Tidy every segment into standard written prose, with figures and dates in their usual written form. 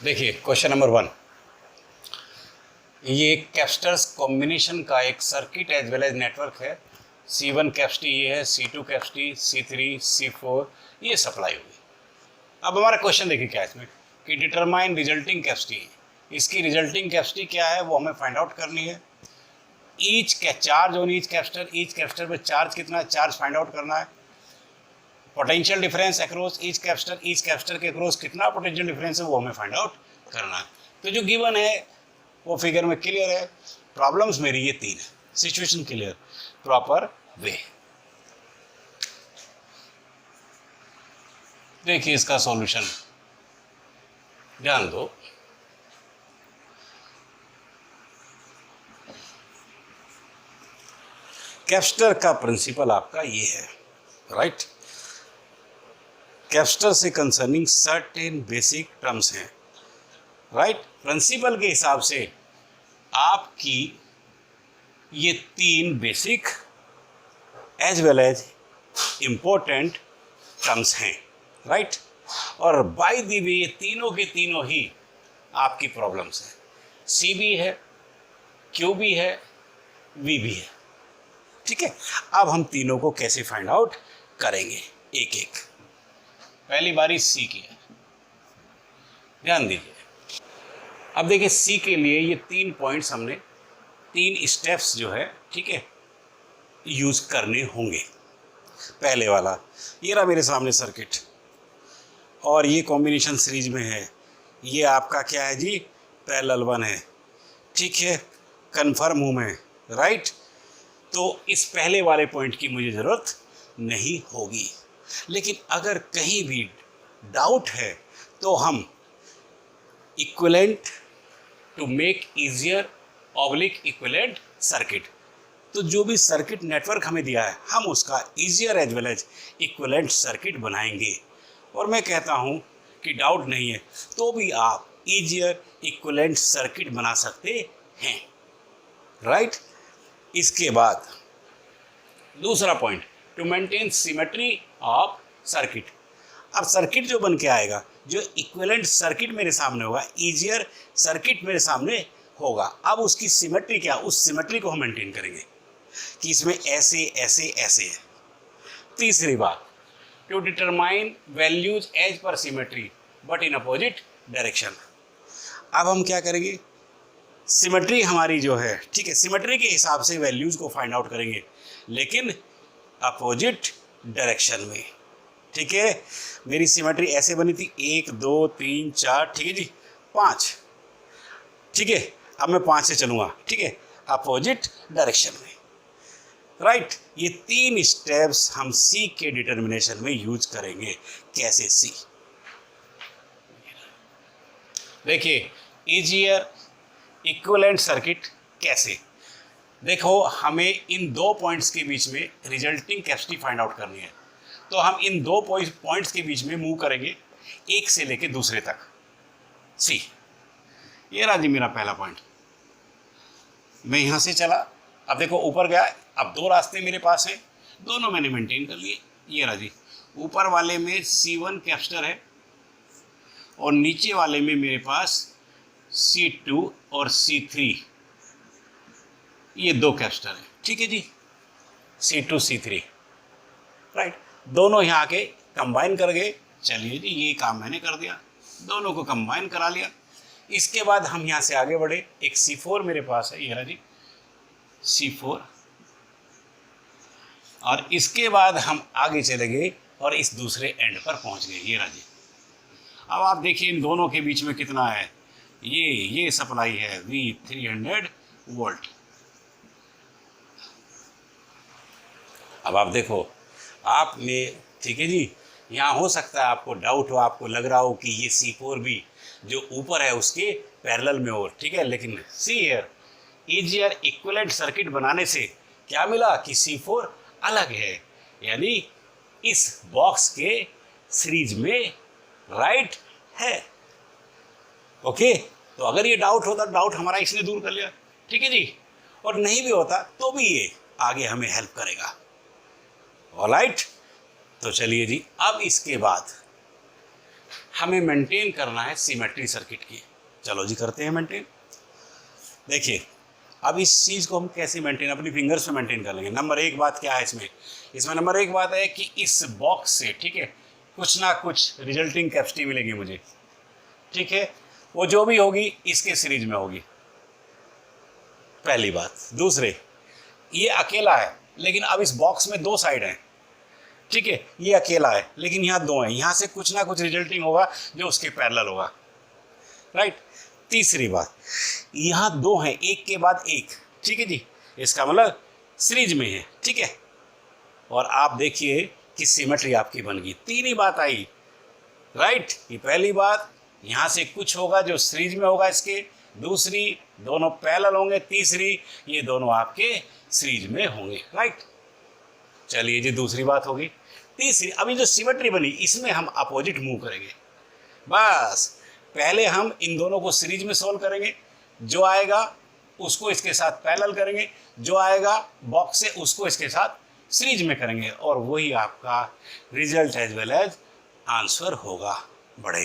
देखिए question number 1, ये capacitors combination का एक circuit as well as network है। C1 कैपेसिटी ये है, C2 कैपेसिटी, C3, C4 ये सप्लाई होगी। अब हमारा क्वेश्चन देखिए क्या है इसमें कि डिटरमाइन रिजल्टिंग कैपेसिटी, इसकी रिजल्टिंग कैपेसिटी क्या है वो हमें फाइंड आउट करनी है। Each charge on each capacitor में चार्ज कितना है, चार्ज फाइंड आउट करना है। Potential difference across each capacitor के अक्रॉस कितना पोटेंशियल डिफरेंस है वो हमें फाइंड आउट करना है। तो जो गिवन है वो फिगर में क्लियर है। प्रॉब्लम्स मेरी ये 3 है। Situation clear, proper way. देखिए इसका सॉल्यूशन ध्यान दो। कैपेसिटर का प्रिंसिपल आपका ये है, राइट। कैपेसिटर से कंसर्निंग सर्टेन बेसिक टर्म्स हैं, राइट। प्रिंसिपल के हिसाब से आपकी ये 3 basic as well as important terms हैं, राइट। और बाय द वे ये तीनों के तीनों ही आपकी प्रॉब्लम्स हैं। सी भी है, क्यू भी है, वी भी है, ठीक है। अब हम तीनों को कैसे फाइंड आउट करेंगे एक एक। पहली बारी सी की है, ध्यान दीजिए। अब देखिए सी के लिए ये 3 पॉइंट्स हमने 3 स्टेप्स जो है, ठीक है, यूज करने होंगे। पहले वाला ये रहा मेरे सामने सर्किट और ये कॉम्बिनेशन सीरीज में है। ये आपका क्या है जी, पैरेलल 1 है, ठीक है, कन्फर्म हूँ मैं, राइट। तो इस पहले वाले पॉइंट की मुझे ज़रूरत नहीं होगी। लेकिन अगर कहीं भी डाउट है तो हम equivalent to make easier oblique equivalent circuit, तो जो भी सर्किट नेटवर्क हमें दिया है हम उसका easier as well as equivalent circuit बनाएंगे। और मैं कहता हूं कि डाउट नहीं है तो भी आप ईजियर इक्विवेलेंट सर्किट बना सकते हैं, राइट। इसके बाद दूसरा point, to maintain symmetry of circuit. अब सर्किट जो बन के आएगा, जो इक्विवेलेंट सर्किट मेरे सामने होगा, ईजियर सर्किट मेरे सामने होगा, अब उसकी सिमेट्री क्या, उस सिमेट्री को हम मेंटेन करेंगे कि इसमें ऐसे ऐसे ऐसे है। तीसरी बात, to determine values as per symmetry but in opposite direction. अब हम क्या करेंगे, सिमेट्री हमारी जो है, ठीक है, सिमेट्री के हिसाब से वैल्यूज को फाइंड आउट करेंगे लेकिन अपोजिट डायरेक्शन में, ठीक है। मेरी सिमेट्री ऐसे बनी थी 1 2 3 4, ठीक है जी, 5, ठीक है। अब मैं 5 से चलूँगा, ठीक है, अपोजिट डायरेक्शन में, राइट। ये 3 स्टेप्स हम सी के डिटर्मिनेशन में यूज करेंगे। कैसे सी, देखिए ईजियर इक्विवेलेंट सर्किट कैसे। देखो हमें इन 2 पॉइंट्स के बीच में रिजल्टिंग कैपेसिटी फाइंड आउट करनी है, तो हम इन 2 पॉइंट्स के बीच में मूव करेंगे एक से लेके दूसरे तक। सी, ये रहा जी मेरा पहला पॉइंट। मैं यहाँ से चला, अब देखो ऊपर गया, अब 2 रास्ते मेरे पास हैं, दोनों मैंने मेंटेन कर लिए। ये रहा जी, ऊपर वाले में C1 कैपेसिटर है और नीचे वाले में मेरे पास C2 और C3, ये 2 कैपेसिटर है, ठीक है जी, C2 C3, राइट। दोनों यहाँ के कंबाइन कर गए। चलिए जी, ये काम मैंने कर दिया, दोनों को कंबाइन करा लिया। इसके बाद हम यहाँ से आगे बढ़े, एक C4 मेरे पास है, ये रहा जी C4, और इसके बाद हम आगे चले गए और इस दूसरे एंड पर पहुँच गए, ये रहा जी। अब आप देखिए इन दोनों के बीच में कितना है, ये सप्लाई है V300 वोल्ट। अब आप देखो आपने, ठीक है जी, यहाँ हो सकता है आपको डाउट हो, आपको लग रहा हो कि ये C4 भी जो ऊपर है उसके पैरेलल में हो, ठीक है, लेकिन see here easier equivalent circuit बनाने से क्या मिला कि C4 अलग है, यानी इस बॉक्स के सीरीज में, राइट है। ओके, तो अगर ये डाउट होता, डाउट हमारा इसने दूर कर लिया, ठीक है जी, और नहीं भी होता तो भी ये आगे हमें हेल्प करेगा। ऑलराइट, तो चलिए जी, अब इसके बाद हमें मेंटेन करना है सिमेट्री सर्किट की। चलो जी करते हैं मेंटेन। देखिए अब इस चीज़ को हम कैसे मेंटेन, अपनी फिंगर्स पे मेंटेन कर लेंगे। नंबर एक बात क्या है इसमें नंबर एक बात है कि इस बॉक्स से, ठीक है, कुछ ना कुछ रिजल्टिंग कैपेसिटी मिलेगी मुझे, ठीक है, वो जो भी होगी इसके सीरीज में होगी, पहली बात। दूसरे, ये अकेला है लेकिन अब इस बॉक्स में दो साइड हैं, ठीक है, ये अकेला है लेकिन यहाँ दो हैं, यहाँ से कुछ ना कुछ रिजल्टिंग होगा जो उसके पैरेलल होगा, राइट। तीसरी बात, यहाँ दो हैं एक के बाद एक, ठीक है जी, इसका मतलब सीरीज में है, ठीक है। और आप देखिए कि सिमेट्री आपकी बन गई। तीन ही बात आई, राइट। ये पहली बात, यहाँ से कुछ होगा जो सीरीज में होगा इसके, दूसरी दोनों पैरेलल होंगे, तीसरी ये दोनों आपके सीरीज में होंगे, राइट। चलिए जी दूसरी बात होगी। तीसरी, अभी जो सिमेट्री बनी इसमें हम अपोजिट मूव करेंगे। बस पहले हम इन दोनों को सीरीज में सोल्व करेंगे, जो आएगा उसको इसके साथ पैरेलल करेंगे, जो आएगा बॉक्स से उसको इसके साथ सीरीज में करेंगे, और वही आपका result as well as answer होगा। बढ़े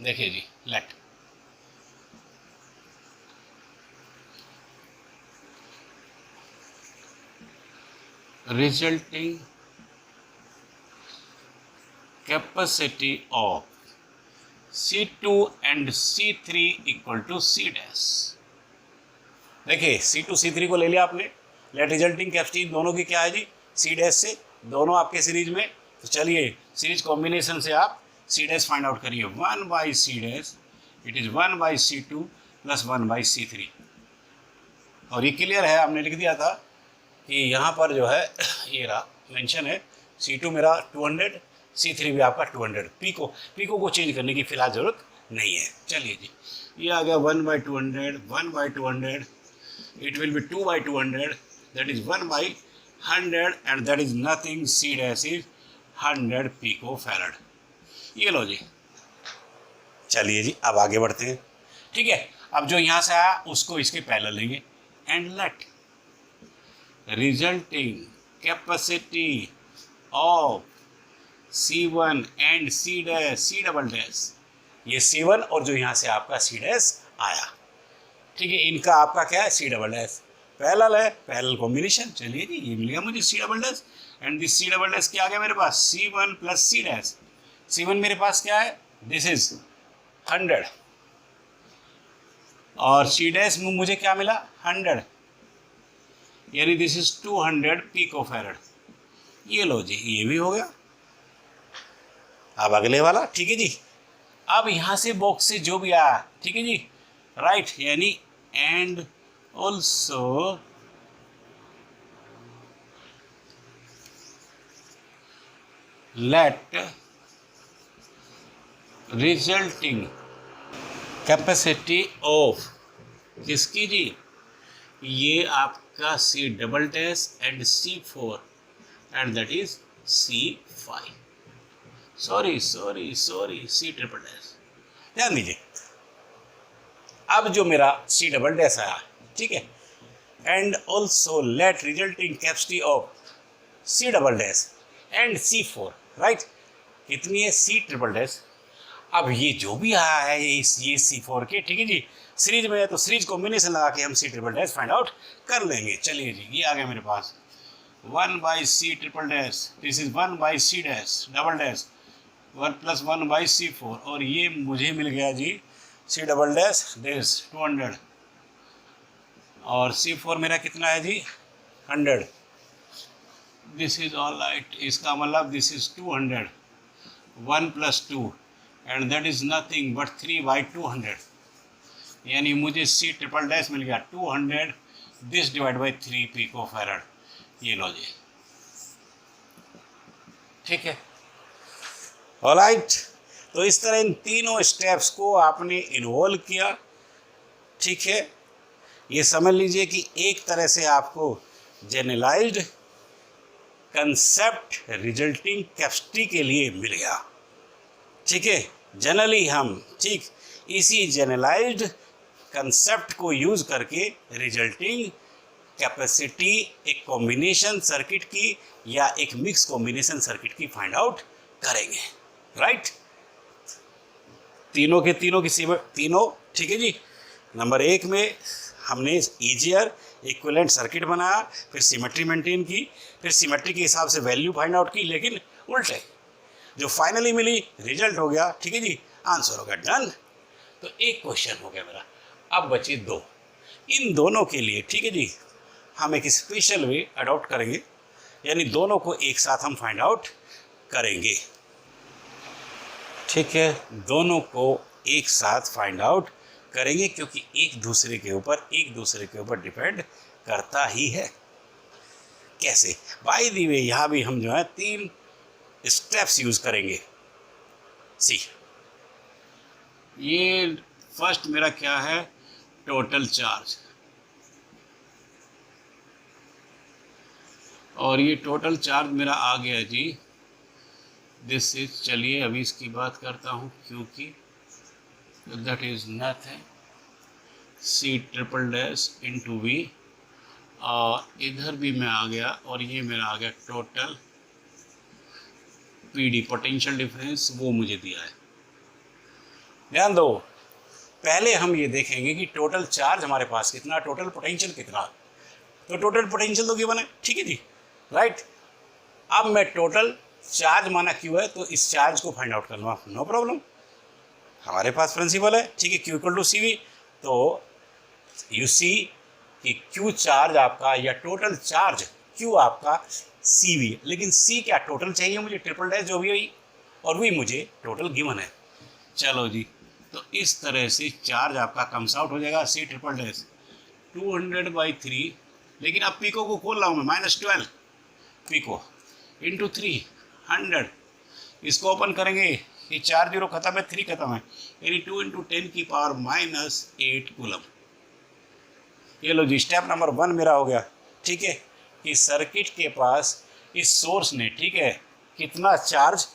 देखिए जी, let resulting capacity of C2 and C3 equal to C dash। देखिए C2 C3 को ले लिया आपने, लेट रिजल्टिंग कैपेसिटी दोनों की क्या है जी, C डैश से, दोनों आपके सीरीज में। तो चलिए सीरीज कॉम्बिनेशन से आप C डैश फाइंड आउट करिए। 1 by C dash it is 1 by C2 plus 1 by C3। और ये क्लियर है, आपने लिख दिया था कि यहाँ पर जो है ये रहा मेंशन है, C2 मेरा 200, C3 भी आपका 200। पीको को चेंज करने की फिलहाल ज़रूरत नहीं है। चलिए जी, ये आ गया 1 by 200, 1 by 200, it will be 2 by 200, that is 1 by 100 and that is nothing, C dash is 100 pico farad. ये लो जी। चलिए जी अब आगे बढ़ते हैं, ठीक है। अब जो यहाँ से आया उसको इसके पैरेलल लेंगे, and let resulting capacity of C1 and C dash, C double dash, ये C1 और जो यहाँ से आपका C डैश आया, ठीक है, इनका आपका क्या है, C डबल डैश पैरेलल है, पैरेलल कॉम्बिनेशन। चलिए जी ये मिल गया मुझे C double dash, and this C double dash क्या आ गया मेरे पास, C1 plus C dash. C1 मेरे पास क्या है, दिस इज 100, और C डैश में मुझे क्या मिला, 100, यानी दिस इज 200 पिको फैरड। ये लो जी, ये भी हो गया। अब अगले वाला, ठीक है जी। अब यहाँ से बॉक्स से जो भी आया, ठीक है जी, राइट, यानी and also let resulting capacity of, किसकी जी, ये आपका C double dash and C4 and that is C5, sorry C triple dash. ध्यान दीजिए, अब जो मेरा C डबल डैश आया, ठीक है, and also let resulting capacity of C double dash and C4, right, कितनी है, C ट्रिपल डैश। अब ये जो भी आया है ये C4 के, ठीक है जी, सीरीज में है तो सीरीज कॉम्बिनेशन लगा के हम C triple dash find out कर लेंगे। चलिए जी, ये आ गया मेरे पास 1 by C triple dash, this is 1 by C dash double dash 1 plus 1 by C4, और ये मुझे मिल गया जी C डबल डैश दिस 200, और C4 मेरा कितना है जी, 100, दिस इज ऑल राइट, इसका मतलब this is 200, 1 plus 2 and that is nothing but 3 by 200, यानी मुझे C ट्रिपल डैश मिल गया 200, this divide by 3 pico farad. ये लो जी, ठीक है, ऑलराइट। तो इस तरह इन तीनों स्टेप्स को आपने इन्वॉल्व किया, ठीक है। ये समझ लीजिए कि एक तरह से आपको जनरलाइज्ड कंसेप्ट रिजल्टिंग कैपेसिटी के लिए मिल गया, ठीक है। जनरली हम, ठीक, इसी जनरलाइज्ड कंसेप्ट को यूज करके रिजल्टिंग कैपेसिटी एक कॉम्बिनेशन सर्किट की या एक मिक्स कॉम्बिनेशन सर्किट की फाइंड आउट करेंगे, राइट। तीनों के तीनों तीनों, ठीक है जी। नंबर 1 में हमने ईजियर इक्विवेलेंट सर्किट बनाया, फिर सिमेट्री मेंटेन की, फिर सिमेट्री के हिसाब से वैल्यू फाइंड आउट की, लेकिन उल्टे जो फाइनली मिली रिजल्ट हो गया, ठीक है जी, आंसर हो गया, डन। तो एक क्वेश्चन हो गया मेरा, अब बचे 2। इन दोनों के लिए, ठीक है जी, हम एक स्पेशल वे अडॉप्ट करेंगे, यानी दोनों को एक साथ हम फाइंड आउट करेंगे, ठीक है, दोनों को एक साथ फाइंड आउट करेंगे, क्योंकि एक दूसरे के ऊपर डिपेंड करता ही है। कैसे? बाय द वे यहाँ भी हम जो है 3 स्टेप्स यूज करेंगे। सी, ये फर्स्ट मेरा क्या है, टोटल चार्ज, और ये टोटल चार्ज मेरा आ गया जी दिस इज, चलिए अभी इसकी बात करता हूँ, क्योंकि that is nothing C triple dash into V, और इधर भी मैं आ गया, और ये मेरा आ गया टोटल पीडी, पोटेंशियल डिफरेंस, वो मुझे दिया है। ध्यान दो, पहले हम ये देखेंगे कि टोटल चार्ज हमारे पास कितना, टोटल पोटेंशियल कितना। तो टोटल पोटेंशियल तो गिवन है, ठीक है जी, राइट। अब मैं टोटल चार्ज माना क्यू है, तो इस चार्ज को फाइंड आउट करना नो प्रॉब्लम, हमारे पास प्रिंसिपल है, ठीक है, Q equal to C V. तो यू सी कि क्यू चार्ज आपका, या टोटल चार्ज क्यू आपका सी वी, लेकिन सी क्या, टोटल चाहिए मुझे, ट्रिपल डैश जो भी हुई, और वही मुझे टोटल गिवन है। चलो जी, तो इस तरह से चार्ज आपका कम्स आउट हो जाएगा, सी ट्रिपल डैश 200/3, लेकिन अब पीको को खोल रहा हूँ मैं, -12 पीको इंटू 300, इसको ओपन करेंगे, ये 4 0 खत्म है, 3 खत्म है, यानी 2 × 10⁻⁻8 कूलम। ये लो जी, स्टेप नंबर 1 मेरा हो गया, ठीक है, कि सर्किट के पास इस सोर्स ने, ठीक है, कितना charge,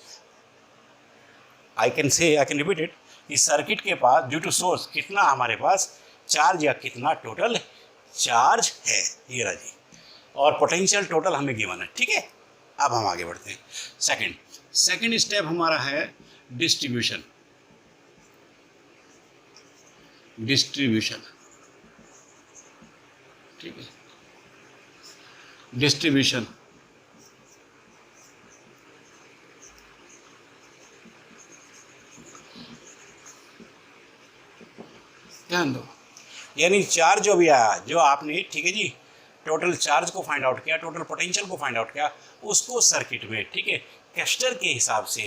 I can repeat it, इस सर्किट के पास ड्यू टू सोर्स कितना हमारे पास चार्ज, या कितना टोटल चार्ज है, ये रहा जी, और पोटेंशियल टोटल हमें गिवन है, ठीक है। अब हम आगे बढ़ते हैं। सेकंड स्टेप हमारा है डिस्ट्रीब्यूशन, ठीक है, डिस्ट्रीब्यूशन, ध्यान दो, यानी चार्ज जो भी आया, जो आपने, ठीक है जी, टोटल चार्ज को फाइंड आउट किया, टोटल पोटेंशियल को फाइंड आउट किया, उसको सर्किट में, ठीक है, कैपेसिटर के हिसाब से,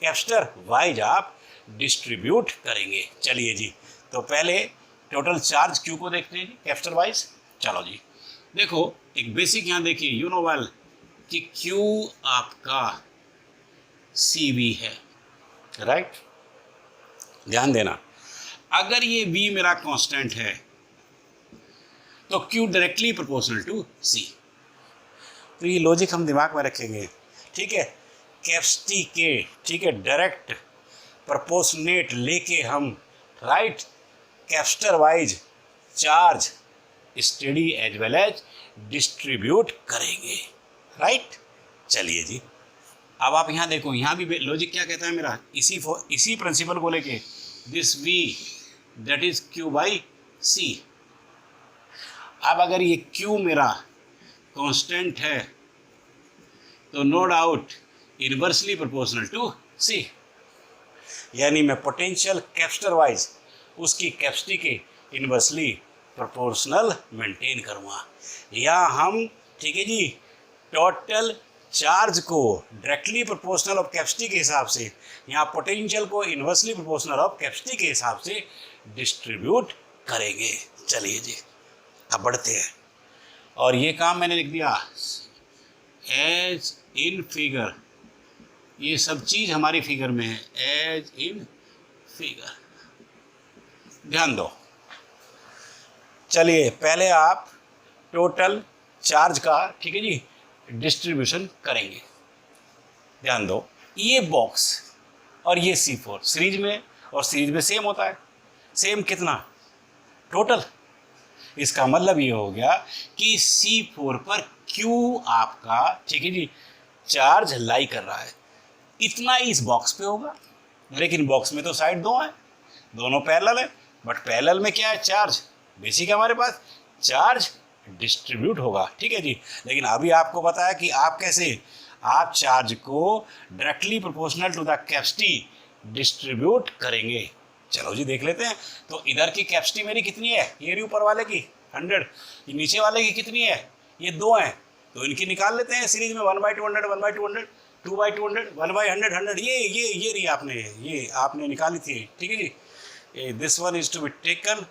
कैपेसिटर वाइज आप डिस्ट्रीब्यूट करेंगे। चलिए जी, तो पहले टोटल चार्ज क्यू को देखते हैं जी, कैपेसिटर वाइज। चलो जी, देखो एक बेसिक यहाँ देखिए, यू नो वेल कि क्यू आपका सी वी है, राइट। ध्यान देना, अगर ये V मेरा कांस्टेंट है, तो Q directly proportional to C। तो ये लॉजिक हम दिमाग में रखेंगे, ठीक है, कैपेसिटी के, ठीक है, डायरेक्ट प्रोपोर्शनेट लेके हम, right, capacitor wise charge study as well as distribute करेंगे, राइट। चलिए जी, अब आप यहाँ देखो, यहाँ भी लॉजिक क्या कहता है मेरा, इसी प्रिंसिपल को लेके, this V that is Q/C। अब अगर ये Q मेरा कांस्टेंट है, तो no doubt inversely proportional to C, यानी मैं पोटेंशियल कैपेसिटर वाइज उसकी कैपेसिटी के इनवर्सली प्रोपोर्शनल मेंटेन करूँगा। या हम, ठीक है जी, टोटल चार्ज को डायरेक्टली प्रोपोर्शनल ऑफ कैपेसिटी के हिसाब से, यहाँ पोटेंशियल को इनवर्सली प्रोपोर्शनल ऑफ कैपेसिटी के हिसाब से डिस्ट्रीब्यूट करेंगे। चलिए जी, अब बढ़ते हैं, और ये काम मैंने लिख दिया एज इन फिगर, ये सब चीज़ हमारी फिगर में है, एज इन फिगर, ध्यान दो। चलिए पहले आप टोटल चार्ज का, ठीक है जी, डिस्ट्रीब्यूशन करेंगे। ध्यान दो, ये बॉक्स और ये C4 सीरीज में, और सीरीज में सेम होता है, सेम कितना, टोटल। इसका मतलब ये हो गया कि C4 पर Q आपका, ठीक है जी, चार्ज लाई कर रहा है, इतना ही इस बॉक्स पे होगा, लेकिन बॉक्स में तो साइड 2 है, दोनों पैरेलल है, बट पैरेलल में क्या है, चार्ज बेसिक है हमारे पास, चार्ज डिस्ट्रीब्यूट होगा, ठीक है जी। लेकिन अभी आपको पता है कि आप कैसे, आप चार्ज को directly proportional to the capacity distribute करेंगे। चलो जी देख लेते हैं। तो इधर की कैपेसिटी मेरी कितनी है, ये रही ऊपर वाले की 100, ये नीचे वाले की कितनी है, ये 2 हैं, तो इनकी निकाल लेते हैं सीरीज में 1/200 1/200 2/200 1/100 100, ये रही आपने निकाली थी, ठीक है जी। This one is to be taken,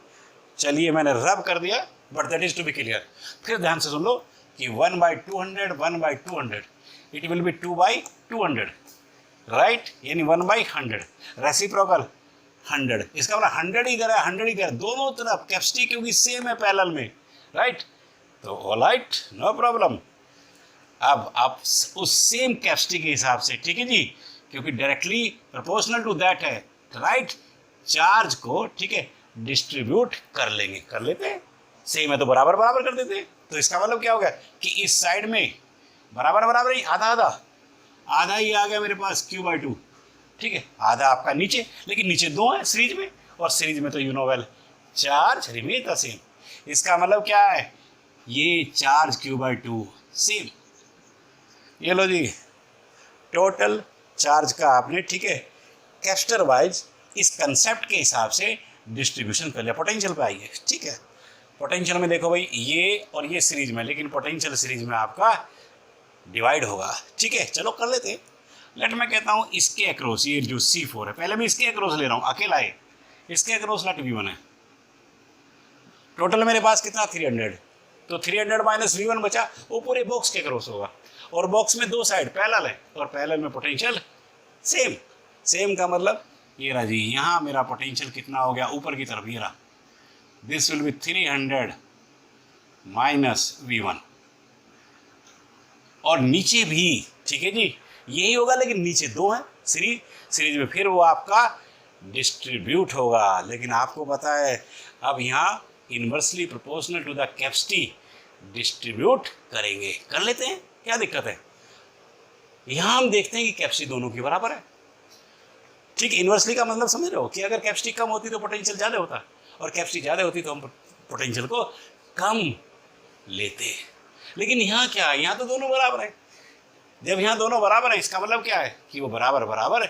चलिए मैंने रब कर दिया, but that is to be clear. फिर ध्यान से सुन लो कि 1/200 1/200 इट विल बी 2/200, राइट, यानी 1/100 रेसिप्रोकल 100, इसका मतलब 100 इधर है 100 इधर, दोनों तरफ कैपेसिटी क्योंकि सेम है पैरेलल में, राइट। तो ऑलराइट, नो प्रॉब्लम। अब आप उस सेम कैपेसिटी के हिसाब से, ठीक है जी, क्योंकि डायरेक्टली प्रोपोर्शनल टू दैट है, राइट, चार्ज को, ठीक है, डिस्ट्रीब्यूट कर लेते हैं, सेम है तो बराबर बराबर कर देते हैं। तो इसका मतलब क्या हो गया कि इस साइड में बराबर बराबर ही, आधा ही आ गया मेरे पास Q/2, ठीक है, आधा आपका नीचे, लेकिन नीचे 2 है सीरीज में, और सीरीज में तो you know well charge remain the same. इसका मतलब क्या है, ये चार्ज Q/2 सेम। ये लो जी, टोटल चार्ज का आपने, ठीक है, कैपेसिटर वाइज इस कंसेप्ट के हिसाब से डिस्ट्रीब्यूशन कर लिया। पोटेंशियल पे आइए, ठीक है, पोटेंशियल में देखो भाई, ये और ये सीरीज में, लेकिन पोटेंशियल सीरीज में आपका डिवाइड होगा, ठीक है। चलो कर लेते हैं। लेट मैं कहता हूँ इसके अक्रॉस, ये जो C4 है, पहले मैं इसके अक्रॉस ले रहा हूँ अकेला है, इसके अक्रॉस लेट V1 है, टोटल मेरे पास कितना 300, तो 300 माइनस V1 बचा, वो पूरे बॉक्स के अक्रॉस होगा, और बॉक्स में 2 साइड पैरेलल है, और पैरेलल में पोटेंशियल सेम का मतलब ये रहा जी, यहाँ मेरा पोटेंशियल कितना हो गया ऊपर की तरफ, ये रहा, this will be 300 minus V1, और नीचे भी, ठीक है जी, यही होगा, लेकिन नीचे 2 हैं सीरीज में, फिर वो आपका डिस्ट्रीब्यूट होगा। लेकिन आपको पता है अब यहाँ inversely proportional to the capacity distribute करेंगे, कर लेते हैं, क्या दिक्कत है। यहाँ हम देखते हैं कि कैपेसिटी दोनों की बराबर है, ठीक। इन्वर्सली का मतलब समझ रहे हो कि अगर कैपेसिटी कम होती तो पोटेंशियल ज़्यादा होता, और कैपेसिटी ज़्यादा होती तो हम पोटेंशियल को कम लेते। लेकिन यहाँ क्या है, यहाँ तो दोनों बराबर है। जब यहाँ दोनों बराबर है, इसका मतलब क्या है कि वो बराबर बराबर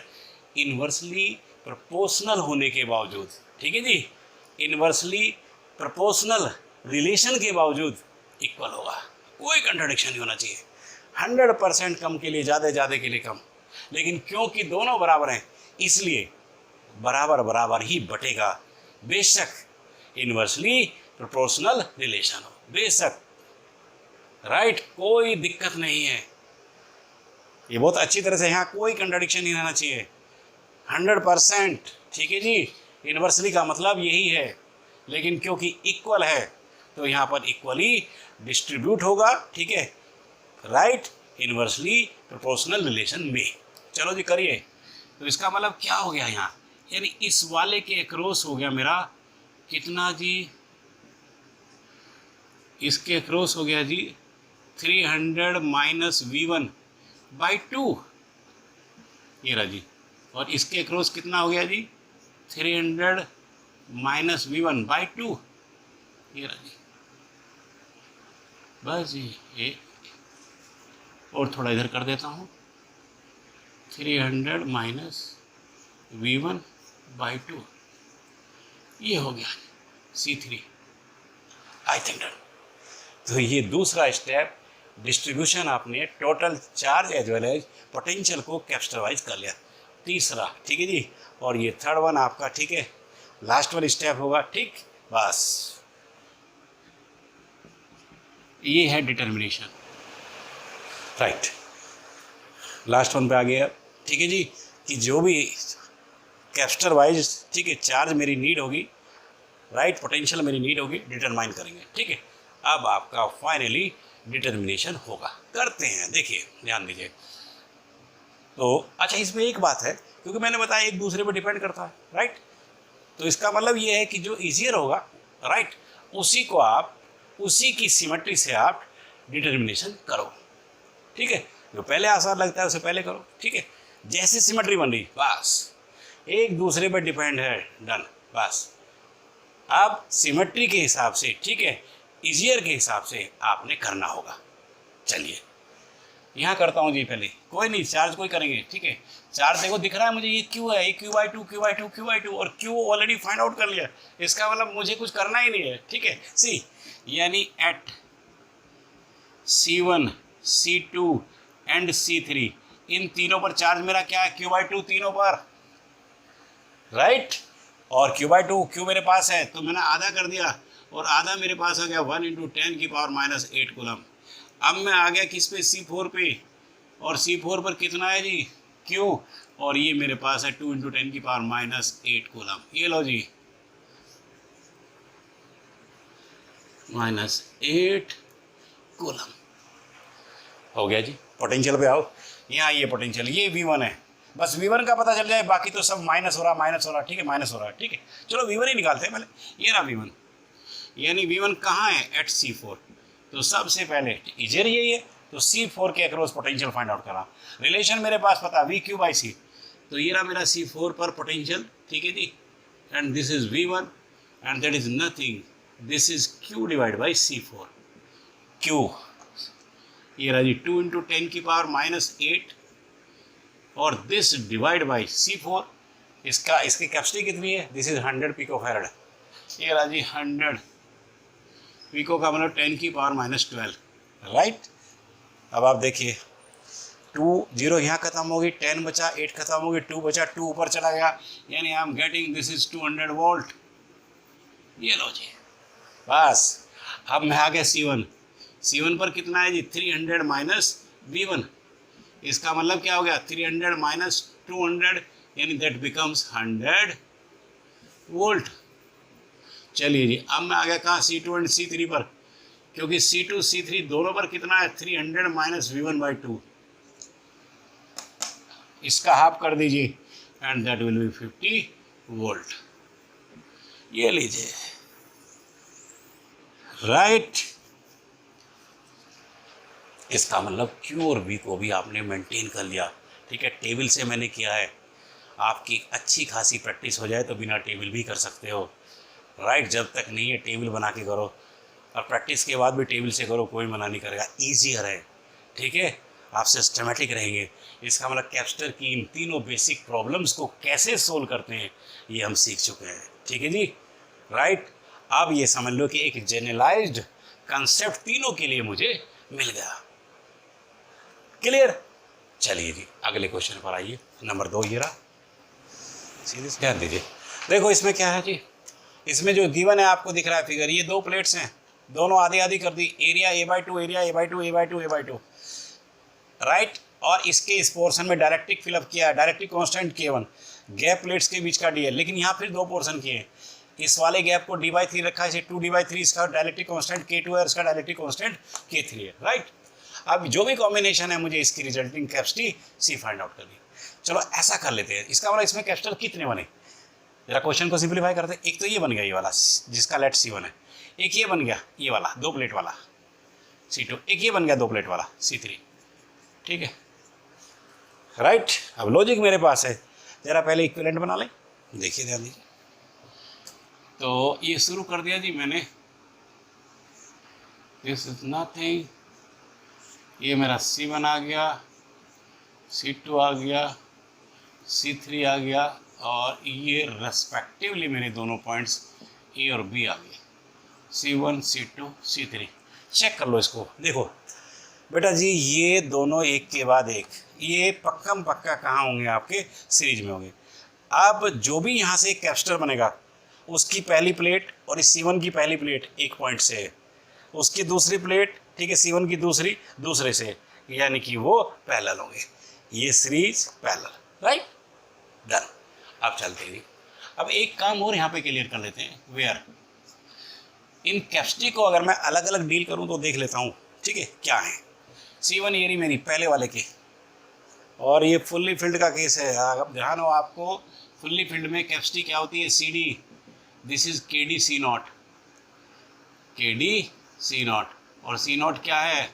इन्वर्सली प्रोपोर्शनल होने के बावजूद, ठीक है जी, इन्वर्सली प्रोपोर्शनल रिलेशन के बावजूद इक्वल होगा, कोई कंट्राडिक्शन नहीं होना चाहिए। 100% कम के लिए ज़्यादा के लिए कम, लेकिन क्योंकि दोनों बराबर हैं इसलिए बराबर बराबर ही बटेगा, बेशक इन्वर्सली प्रोपोर्शनल रिलेशन हो, बेशक, राइट, कोई दिक्कत नहीं है। ये बहुत अच्छी तरह से, यहाँ कोई कंट्राडिक्शन नहीं रहना चाहिए, 100%, ठीक है जी, इन्वर्सली का मतलब यही है, लेकिन क्योंकि इक्वल है तो यहाँ पर इक्वली डिस्ट्रीब्यूट होगा, ठीक है, राइट, इन्वर्सली प्रोपोर्शनल रिलेशन में। चलो जी करिए। तो इसका मतलब क्या हो गया यहाँ, यानी इस वाले के अक्रॉस हो गया मेरा कितना जी, इसके अक्रॉस हो गया जी 300 माइनस V1/2, ये रहा जी, और इसके अक्रॉस कितना हो गया जी 300 माइनस V1/2, ये रहा जी, बस जी। ये और थोड़ा इधर कर देता हूँ, 300 माइनस V1/2, ये हो गया C3, आई थिंक डन। तो ये दूसरा स्टेप, डिस्ट्रीब्यूशन आपने total charge as well as potential को कैपेसिटर वाइज कर लिया, तीसरा, ठीक है जी, और ये थर्ड वन आपका, ठीक है, लास्ट वाला स्टेप होगा, ठीक, बस ये है डिटर्मिनेशन, राइट, लास्ट वन पे आ गया, ठीक है जी, कि जो भी कैपेसिटर वाइज, ठीक है, चार्ज मेरी नीड होगी, राइट, पोटेंशियल मेरी नीड होगी, डिटरमाइन करेंगे, ठीक है। अब आपका फाइनली डिटर्मिनेशन होगा, करते हैं, देखिए ध्यान दीजिए। तो अच्छा, इसमें एक बात है, क्योंकि मैंने बताया एक दूसरे पर डिपेंड करता है, राइट, तो इसका मतलब ये है कि जो ईजियर होगा, राइट, उसी को आप, उसी की सिमेट्री से आप डिटर्मिनेशन करो, ठीक है, जो पहले आसान लगता है उसे पहले करो, ठीक है, जैसे सिमेट्री बन रही, बस एक दूसरे पर डिपेंड है, डन। बस अब सिमेट्री के हिसाब से, ठीक है, इजियर के हिसाब से आपने करना होगा। चलिए यहाँ करता हूँ जी, पहले कोई नहीं, चार्ज कोई करेंगे, ठीक है। चार्ज देखो दिख रहा है मुझे, ये क्यू है, ये क्यू/2 क्यू/2 क्यू/2 और क्यू ऑलरेडी फाइंड आउट कर लिया, इसका मतलब मुझे कुछ करना ही नहीं है, ठीक है। सी यानी eight C1 C2 and C3 इन तीनों पर चार्ज मेरा क्या है, क्यू/2 तीनों पर, राइट। और क्यू/2 क्यू मेरे पास है तो मैंने आधा कर दिया और आधा मेरे पास आ गया 1 × 10⁻⁸ कूलम। अब मैं आ गया किस पे, C4 पे, और C4 पर कितना है जी, Q, और ये मेरे पास है 2 × 10⁻⁸ कूलम। ये लो जी -8 कूलम हो गया जी। पोटेंशियल पे आओ, यहाँ ये पोटेंशियल, ये V1 है, बस V1 का पता चल जाए, बाकी तो सब माइनस हो रहा, ठीक है, माइनस हो रहा, ठीक है। चलो V1 ही निकालते हैं पहले, ये रहा V1, यानी V1 कहाँ है, एट C4। तो सबसे पहले इजर यही है, तो C4 के अक्रॉस पोटेंशियल फाइंड आउट करा, रिलेशन मेरे पास पता VQ/C, तो ये रहा मेरा C4 पर पोटेंशियल, ठीक है जी, and this is V1 and that is nothing, this is Q/C4, Q ये रहा जी 2 × 10⁻⁸ और दिस डिवाइड बाई C4, इसकी कैपेसिटी कितनी है, दिस इज 100 पिकोफैरड, ये रहा जी 100 पिको का मतलब 10⁻⁻12, राइट। अब आप देखिए 2 0 यहाँ खत्म होगी, 10 बचा, 8 खत्म होगी, 2 बचा, 2 ऊपर चला गया, यानी I am getting this is 200 volt. ये लो जी, बस। अब मैं आ गया C1 पर कितना है जी, 300 - V1, इसका मतलब क्या हो गया, 300 - 200 यानी दैट बिकम्स 100 वोल्ट। चलिए जी, अब मैं आ गया कहाँ, C2 एंड C3 पर, क्योंकि C2 C3 दोनों पर कितना है, 300 - V1/2, इसका हाफ कर दीजिए and that will B 50 volt. ये लीजिए, राइट। इसका मतलब Q और V को भी आपने मेंटेन कर लिया, ठीक है। टेबल से मैंने किया है, आपकी अच्छी खासी प्रैक्टिस हो जाए तो बिना टेबल भी कर सकते हो, राइट। जब तक नहीं है टेबल बना के करो, और प्रैक्टिस के बाद भी टेबल से करो, कोई मना नहीं करेगा, ईजियर है, ठीक है। आप सिस्टमेटिक रहेंगे, इसका मतलब कैपेसिटर की इन तीनों बेसिक प्रॉब्लम्स को कैसे सोल्व करते हैं ये हम सीख चुके हैं, ठीक है जी, राइट। अब ये समझ लो कि एक जनरलाइज्ड कंसेप्ट तीनों के लिए मुझे मिल गया, क्लियर। चलिए जी, अगले क्वेश्चन पर आइए, नंबर 2 ये रहा, सीधे से ध्यान दीजिए। देखो इसमें क्या है जी, इसमें जो गिवन है आपको दिख रहा है फिगर, ये 2 प्लेट्स हैं, दोनों आधी आधी कर दी, area A/2, area A/2, A/2, A/2, right. और इसके इस पोर्शन में डायरेक्ट्रिक फिलअप किया है, डायरेक्ट्रिक कांस्टेंट K1, गैप प्लेट्स के बीच का D है, लेकिन यहाँ फिर 2 पोर्शन किए हैं, इस वाले गैप को D/3 रखा है, इसे 2D/3, इसका डायरेक्ट्रिक कांस्टेंट K2 है, इसका डायरेक्ट्रिक कांस्टेंट K3 है, राइट। अब जो भी कॉम्बिनेशन है मुझे इसकी resulting capacity C find out करनी। चलो ऐसा कर लेते हैं, इसका मतलब इसमें कैपेसिटर कितने बने, जरा क्वेश्चन को सिंप्लीफाई करते हैं। एक तो ये बन गया ये वाला जिसका लेट C1 है, एक ये बन गया ये वाला 2 प्लेट वाला C2, एक ये बन गया 2 प्लेट वाला C3, ठीक है, राइट। अब लॉजिक मेरे पास है, जरा पहले इक्विवेलेंट बना लें, देखिए ध्यान दीजिए। तो ये शुरू कर दिया जी मैंने, दिस इज नथिंग, ये मेरा C1 आ गया, C2 आ गया, C3 आ गया, और ये रेस्पेक्टिवली मेरे दोनों पॉइंट्स A और B आ गए, C1 C2 C3। चेक कर लो इसको, देखो बेटा जी, ये दोनों एक के बाद एक, ये पक्कम पक्का कहाँ होंगे, आपके सीरीज में होंगे। अब जो भी यहाँ से एक कैपेसिटर बनेगा, उसकी पहली प्लेट और इस C1 की पहली प्लेट एक पॉइंट से है, उसकी दूसरी प्लेट, ठीक है, C1 की दूसरी दूसरे से, यानी कि वो पैरेलल होंगे, ये सीरीज पैरेलल, राइट, डन। अब चलते हैं, अब एक काम और यहाँ पे क्लियर कर लेते हैं, वेयर इन कैपेसिटी को अगर मैं अलग अलग डील करूँ तो देख लेता हूँ, ठीक है, क्या है। C1 ये रही मेरी पहले वाले की, और ये फुल्ली फिल्ड का केस है, अब ध्यान हो आपको, फुल्ली फिल्ड में कैपेसिटी क्या होती है, CD, this is KD/C0, KD/C0, और C0 क्या है,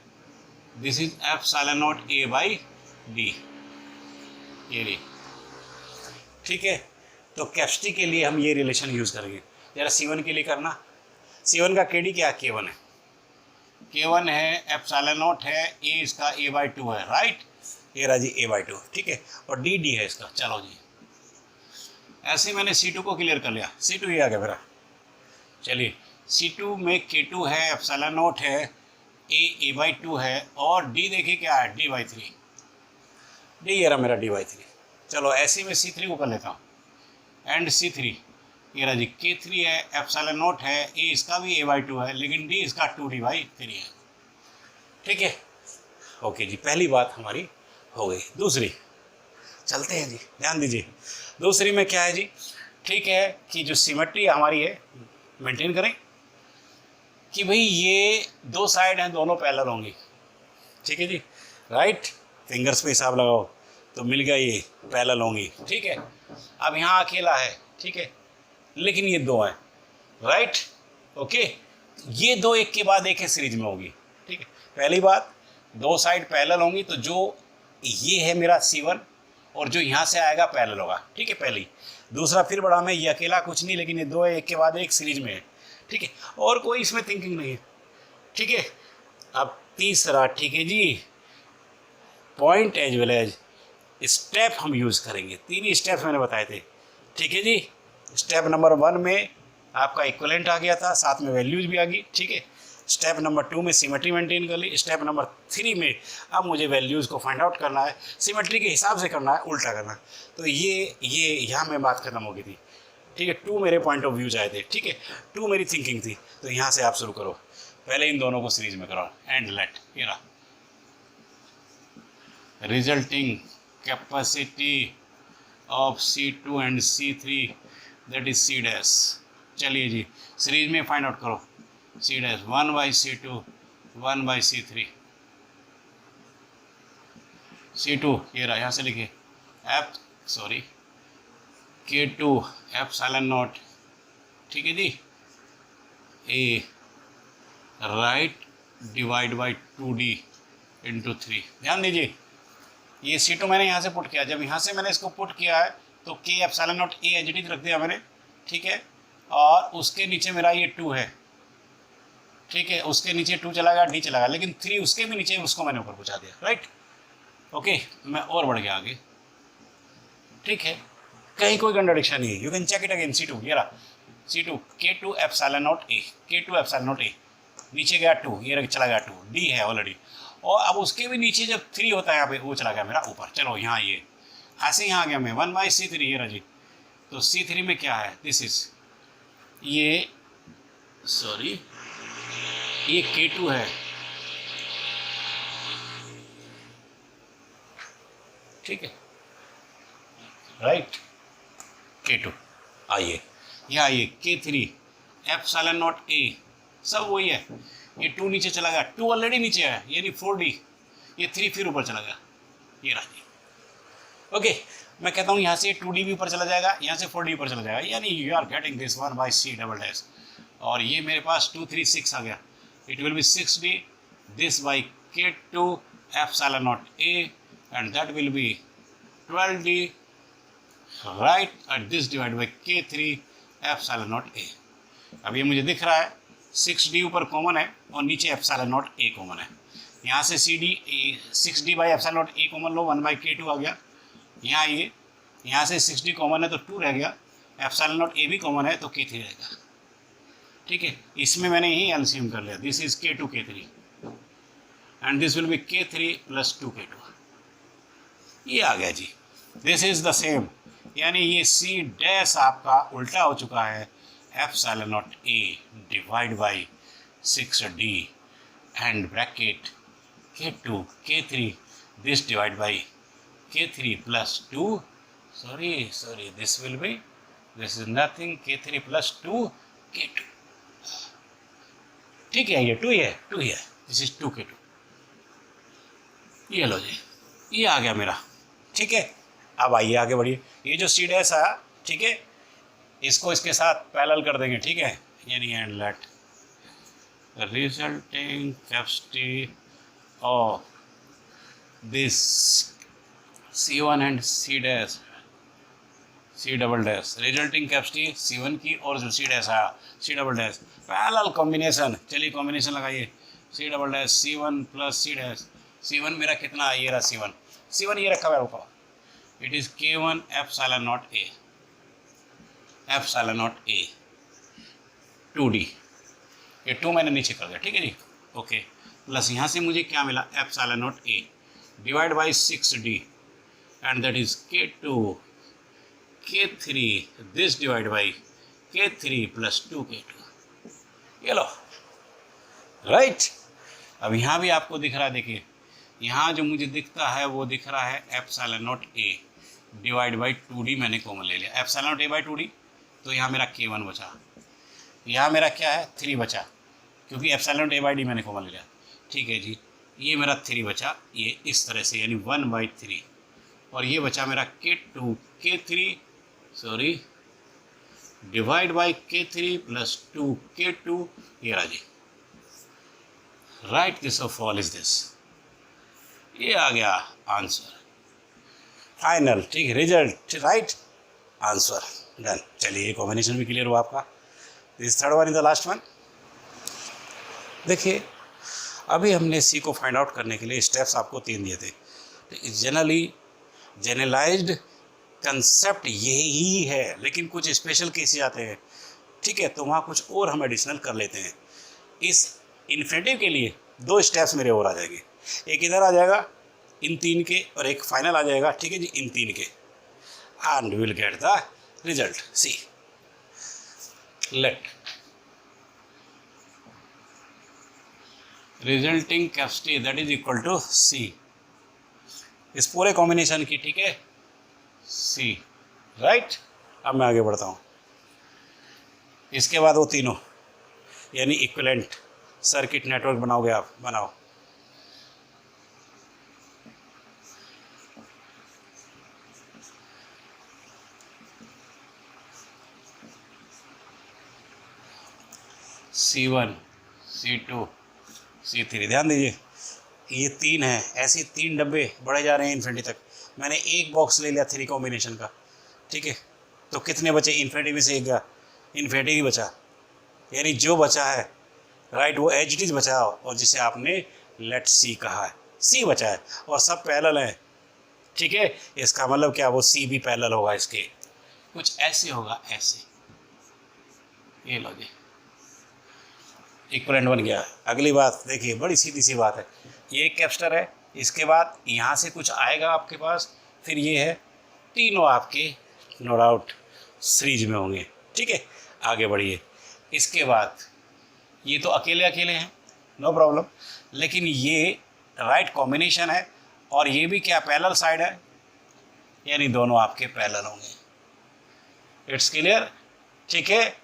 दिस इज ε0 A/D, ये रही, ठीक है। तो कैपेसिटी के लिए हम ये रिलेशन यूज़ करेंगे। जरा C1 के लिए करना। C1 का KD क्या है? K1 है। K1 है, एप्सिलॉन नॉट है, ए इसका A/2 है, राइट। ये रहा जी A/2, ठीक है। और D है इसका। चलो जी, ऐसे मैंने C2 को क्लियर कर लिया। C2 ये आ गया मेरा। चलिए, C2 में K2 है, एप्सिलॉन नॉट है, A/2 है, और D देखिए क्या है? D/3। D ये रहा मेरा D/3। चलो ऐसे में C3 को कर लेता हूँ। एंड C3 ये रहा जी K3 है, एप्सिलॉन नॉट है, A इसका भी A/2 है, लेकिन D इसका 2D/3 है। ठीक है, ओके जी, पहली बात हमारी हो गई। दूसरी चलते हैं जी, ध्यान दीजिए। दूसरी में क्या है जी? ठीक है कि जो सिमेट्री हमारी है मेंटेन करें कि भाई ये दो साइड हैं, दोनों पैरेलल होंगी। ठीक है जी, राइट। फिंगर्स पे हिसाब लगाओ तो मिल गया, ये पैरेलल होंगी। ठीक है, अब यहाँ अकेला है, ठीक है, लेकिन ये दो हैं, राइट। ओके, ये दो एक के बाद एक है सीरीज में होगी। ठीक है, पहली बात, दो साइड पैरेलल होंगी, तो जो ये है मेरा C1 और जो यहाँ से आएगा पैरेलल होगा। ठीक है, पहली। दूसरा फिर बड़ा में, ये अकेला कुछ नहीं, लेकिन ये दो है एक के बाद एक सीरीज में है। ठीक है, और कोई इसमें थिंकिंग नहीं है। ठीक है, अब तीसरा, ठीक है जी, point as well as step हम यूज़ करेंगे। तीन ही स्टेप मैंने बताए थे। ठीक है जी, स्टेप नंबर 1 में आपका इक्वलेंट आ गया था, साथ में वैल्यूज भी आ गई। ठीक है, स्टेप नंबर 2 में सिमेट्री मेंटेन कर ली। स्टेप नंबर 3 में अब मुझे वैल्यूज़ को फाइंड आउट करना है, सिमेट्री के हिसाब से करना है, उल्टा करना है। तो ये यहाँ में बात खत्म हो गई थी। ठीक है, 2 मेरे पॉइंट ऑफ व्यूज आए थे। ठीक है, 2 मेरी थिंकिंग थी। तो यहाँ से आप शुरू करो, पहले इन दोनों को सीरीज में करो। एंड लेट ये रहा resulting capacity of C2 and C3 that is C dash. चलिए जी, सीरीज में फाइंड आउट करो। C dash 1/C2 1/C3। C2 ये रहा, यहाँ से लिखिए K2 एप्सिलॉन नॉट। ठीक है जी, A right divide by 2D into 3। ध्यान दीजिए, ये C2 मैंने यहाँ से पुट किया। जब यहाँ से मैंने इसको पुट किया है तो K epsilon naught A H D रख दिया मैंने। ठीक है, और उसके नीचे मेरा ये 2 है। ठीक है, उसके नीचे 2 चला गया, D चला गया, लेकिन 3 उसके भी नीचे, उसको मैंने ऊपर पहुँचा दिया, राइट। ओके, मैं और बढ़ गया आगे। ठीक है, कहीं कोई कंट्राडिक्शन नहीं है, you can check it again. C2 ये रहा, C2 K2 epsilon naught A, K2 epsilon naught A, नीचे गया 2, ये चला गया 2, D है ऑलरेडी, और अब उसके भी नीचे जब 3 होता है यहाँ पे, वो चला गया मेरा ऊपर। चलो यहाँ ये ऐसे यहाँ आ गया मैं 1/C3 ये रहा जी। तो C3 में क्या है? दिस इज ये K2 है। ठीक है, राइट, K2। आइए यहाँ आइए, K3 एप्सिलॉन नॉट A, सब वही है। ये 2 नीचे चला गया, 2 ऑलरेडी नीचे है, यानी 4D, ये 3 फिर ऊपर चला गया, ये रहा जी। ओके, मैं कहता हूँ यहाँ से 2D भी ऊपर चला जाएगा, यहाँ से 4D ऊपर चला जाएगा, यानी you are getting this 1/C double dash. और ये मेरे पास 2 3 6 आ गया, it will be 6D this by K2 epsilon naught A and that will be 12D right at this divide by K3 epsilon naught A। अब ये मुझे दिख रहा है 6D ऊपर कॉमन है और नीचे एप्सिलॉन नॉट A कॉमन है। यहाँ से 6D by epsilon naught A common low, 1/K2 आ गया। यहाँ ये यहाँ से 6D कॉमन है तो 2 रह गया, एप्सिलॉन नॉट A भी कॉमन है तो K3 रहेगा। ठीक है, इसमें मैंने यही एलसीएम कर लिया, this is K2 K3 and this will be K3 plus 2K2। ये आ गया जी, दिस इज द सेम, यानी ये C डैश आपका उल्टा हो चुका है, epsilon naught A divide by 6D and bracket K2 K3 this divide by K3 plus 2, this will be, this is nothing, K3 plus 2K2। ठीक है, ये 2 ही है, दिस इज 2K2। ये लो जी, ये आ गया मेरा। ठीक है, अब आइए आगे बढ़िए। ये जो C डैश आया, ठीक है, इसको इसके साथ पैरेलल कर देंगे। ठीक है, यानी and let resulting capacity of this C1 and C dash C double dash, resulting capacity C1 की और जो सी डैश आया C double dash, parallel combination. चलिए कॉम्बिनेशन लगाइए, C double dash C1 plus C dash. C1 मेरा कितना है, ये रहा C1 ये रखा हुआ है ऊपर, it is K1 epsilon naught A, epsilon naught A 2D, ये 2 मैंने नीचे कर दिया, ठीक है जी, ओके। प्लस यहाँ से मुझे क्या मिला, epsilon naught A divide by 6D and that is K2 K3 this divide by K3 plus 2K2, ये लो राइट। अब यहाँ भी आपको दिख रहा है, देखिए यहाँ जो मुझे दिखता है वो दिख रहा है epsilon naught A divide by 2D, मैंने कॉमन ले लिया epsilon naught A by 2D, तो यहाँ मेरा K1 बचा, यहाँ मेरा क्या है 3 बचा, क्योंकि epsilon naught A by D मैंने कॉमन ले लिया, ठीक है जी। ये मेरा 3 बचा, ये इस तरह से यानी 1/3, और ये बचा मेरा K2 K3 sorry divide by K3 plus 2K2, ये रहा जी, right this of all is this, ये आ गया आंसर फाइनल, ठीक है, रिजल्ट राइट आंसर डन। चलिए ये कॉम्बिनेशन भी क्लियर हुआ आपका। This third one is the last one. देखिए अभी हमने सी को फाइंड आउट करने के लिए स्टेप्स आपको 3 दिए थे। जनरली जनरलाइज्ड कंसेप्ट यही है, लेकिन कुछ स्पेशल केसेस आते हैं, ठीक है, तो वहाँ कुछ और हम एडिशनल कर लेते हैं। इस इन्फिनेटिव के लिए 2 स्टेप्स मेरे और आ जाएंगे, एक इधर आ जाएगा इन 3 के और एक फाइनल आ जाएगा, ठीक है जी, इन 3 के, and will get the result. C let resulting capacity that is equal to C, इस पूरे कॉम्बिनेशन की, ठीक है, सी राइट। अब मैं आगे बढ़ता हूँ, इसके बाद वो तीनों यानी इक्विवेलेंट सर्किट नेटवर्क बनाओगे आप, बनाओ। C1 C2 C3, ध्यान दीजिए ये 3 है, ऐसे 3 डब्बे बढ़े जा रहे हैं इन्फिनिटी तक। मैंने एक बॉक्स ले लिया 3 कॉम्बिनेशन का, ठीक है, तो कितने बचे, इन्फिनिटी में से एक गया, इन्फिनिटी ही बचा, यानी जो बचा है राइट वो एच डी बचा है, और जिसे आपने लेट सी कहा है, सी बचा है, और सब पैरेलल हैं, ठीक है। इसका मतलब क्या, वो सी भी पैरेलल होगा इसके, कुछ ऐसे होगा, ऐसे, ये लो जी इक्विवेलेंट बन गया। अगली बात देखिए, बड़ी सीधी सी बात है, ये एक कैपेसिटर है, इसके बाद यहाँ से कुछ आएगा आपके पास, फिर ये है, तीनों आपके नो डाउट सीरीज में होंगे, ठीक है। आगे बढ़िए, इसके बाद ये तो अकेले अकेले हैं, नो प्रॉब्लम, लेकिन ये राइट कॉम्बिनेशन है, और ये भी क्या पैरेलल साइड है, यानी दोनों आपके पैरेलल होंगे। इट्स क्लियर, ठीक है,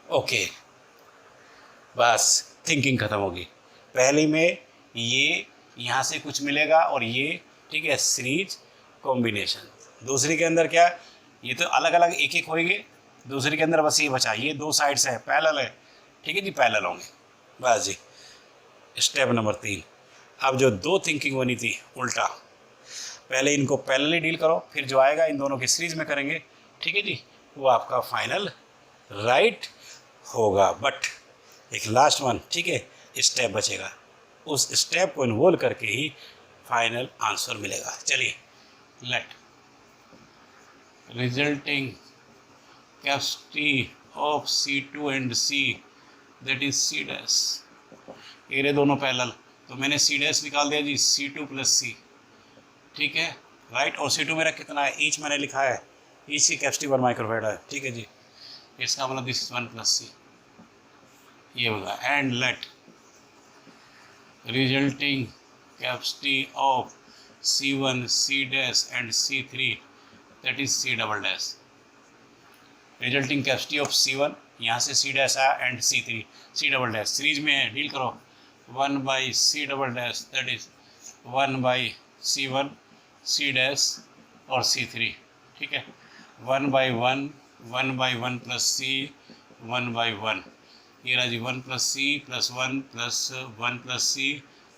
ओके, बस थिंकिंग खत्म होगी। पहली में ये यहाँ से कुछ मिलेगा और ये, ठीक है, सीरीज कॉम्बिनेशन। दूसरी के अंदर क्या, ये तो अलग अलग एक एक होंगे, दूसरी के अंदर बस ये बचा, ये 2 साइड्स है, पैरेलल है, ठीक है जी, पैरेलल होंगे, बस जी। स्टेप नंबर 3, अब जो 2 थिंकिंग बनी थी उल्टा, पहले इनको पैरेलली डील करो, फिर जो आएगा इन दोनों की सीरीज में करेंगे, ठीक है जी, वो आपका फाइनल राइट होगा। बट एक लास्ट वन, ठीक है, स्टेप बचेगा, उस स्टेप को इन्वॉल्व करके ही फाइनल आंसर मिलेगा। चलिए let resulting capacity of C2 and C that is C dash, ये दोनों पैरेलल, तो मैंने C डैश निकाल दिया जी, C2 प्लस C, ठीक है राइट। और C2 मेरा कितना है, ईच मैंने लिखा है, ईच की कैपेसिटी 1 माइक्रोफैराड है, ठीक है जी, इसका मतलब दिस इज 1 प्लस C, ये होगा। And let resulting capacity of C1 C dash and C3 that is C double dash, resulting capacity of C1, यहाँ से C डैश आया, and C3 C double dash, series में है, deal करो, 1/C double dash that is 1/C1 C dash और C3, ठीक है, 1/1 1/1 plus C 1/1, ये रहा जी 1 plus C plus 1 plus 1 plus C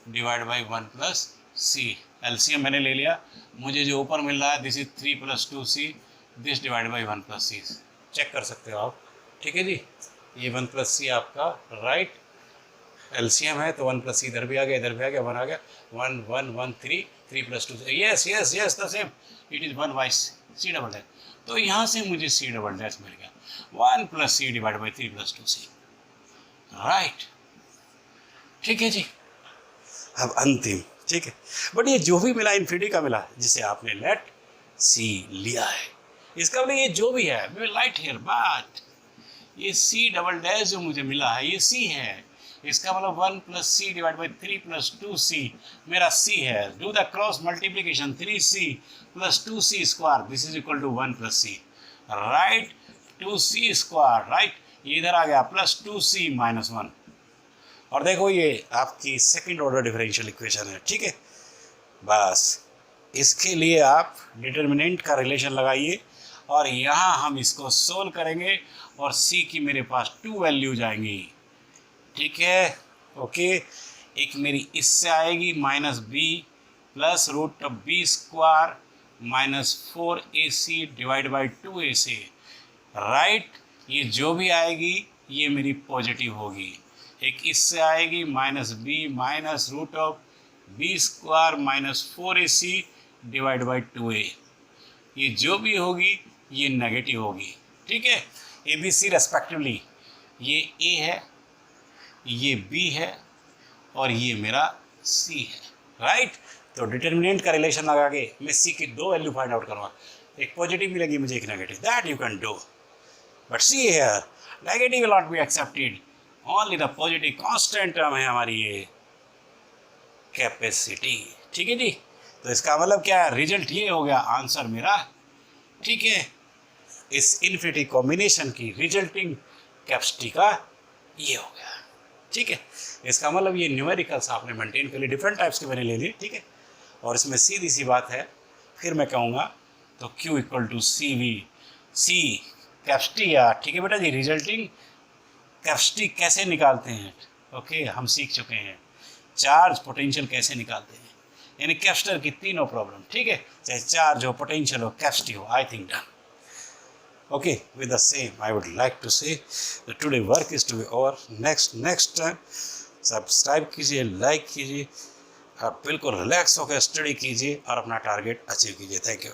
divide by 1 plus C। LCM मैंने ले लिया, मुझे जो ऊपर मिल रहा है this is 3 plus 2C this divide by 1 plus C, check कर सकते हो आप, ठीक है जी। ये 1 प्लस सी आपका राइट एलसीएम है, तो 1 प्लस सी इधर भी आ गया, इधर भी आ गया, 1 आ गया, 1 1 1 3 3 plus 2, yes yes yes the same, it is 1 by C double dash. तो यहाँ से मुझे सी डबल डैश मिल गया 1 plus C divide by 3 plus 2 C, right, ठीक है जी। अब अंतिम, ठीक है, बट ये जो भी मिला इन्फिनिटी का मिला, जिसे आपने लेट सी लिया है, इसका मतलब ये जो भी है वी लाइट हियर, बट ये सी डबल डैश जो मुझे मिला है ये सी है, इसका मतलब 1 plus C divide by 3 plus 2 C मेरा सी है। Do the cross multiplication, 3 C plus 2 C square, this is equal to 1 plus C, right, 2 C square, right, ये इधर आ गया प्लस 2 सी माइनस 1, और देखो ये आपकी सेकेंड ऑर्डर डिफरेंशियल इक्वेशन है, ठीक है। बस इसके लिए आप डिटर्मिनेंट का रिलेशन लगाइए और यहाँ हम इसको सोल्व करेंगे और सी की मेरे पास 2 वैल्यू जाएंगी, ठीक है, ओके। एक मेरी इससे आएगी minus B plus root of B square minus 4ac divide by 2ac, right, ये जो भी आएगी ये मेरी पॉजिटिव होगी। एक इससे आएगी minus B minus root of B square minus 4ac divide by 2a, ये जो भी होगी ये नेगेटिव होगी, ठीक है, ए बी सी रेस्पेक्टिवली, ये ए है, ये बी है और ये मेरा सी है, राइट। तो डिटर्मिनेंट का रिलेशन लगा के मैं सी की 2 वैल्यू फाइंड आउट करूँगा, एक पॉजिटिव मिलेगी मुझे, एक negative, that you can do, but see here negative will not be accepted, only the positive constant term है हमारी ये कैपेसिटी, ठीक है जी। तो इसका मतलब क्या है, रिजल्ट ये हो गया आंसर मेरा, ठीक है, इस इन्फिनिटी कॉम्बिनेशन की रिजल्टिंग कैपेसिटी का ये हो गया, ठीक है। इसका मतलब ये न्यूमेरिकल्स आपने मेंटेन कर लिए, डिफरेंट टाइप्स के मैंने ले लिए, ठीक है, और इसमें सीधी सी बात है, फिर मैं कहूँगा तो Q equal to C V, C capacity या, ठीक है बेटा जी, रिजल्टिंग कैपेसिटी कैसे निकालते हैं, ओके, हम सीख चुके हैं, चार्ज पोटेंशियल कैसे निकालते हैं, यानी कैपेसिटर की तीनों प्रॉब्लम, ठीक है, चाहे चार्ज हो, पोटेंशियल हो, कैपेसिटी हो, I think done. Okay, with the same, I would like to say that today work is to be over. Next time, subscribe कीजिए, लाइक कीजिए, आप बिल्कुल रिलैक्स होकर स्टडी कीजिए और अपना टारगेट अचीव कीजिए। Thank you.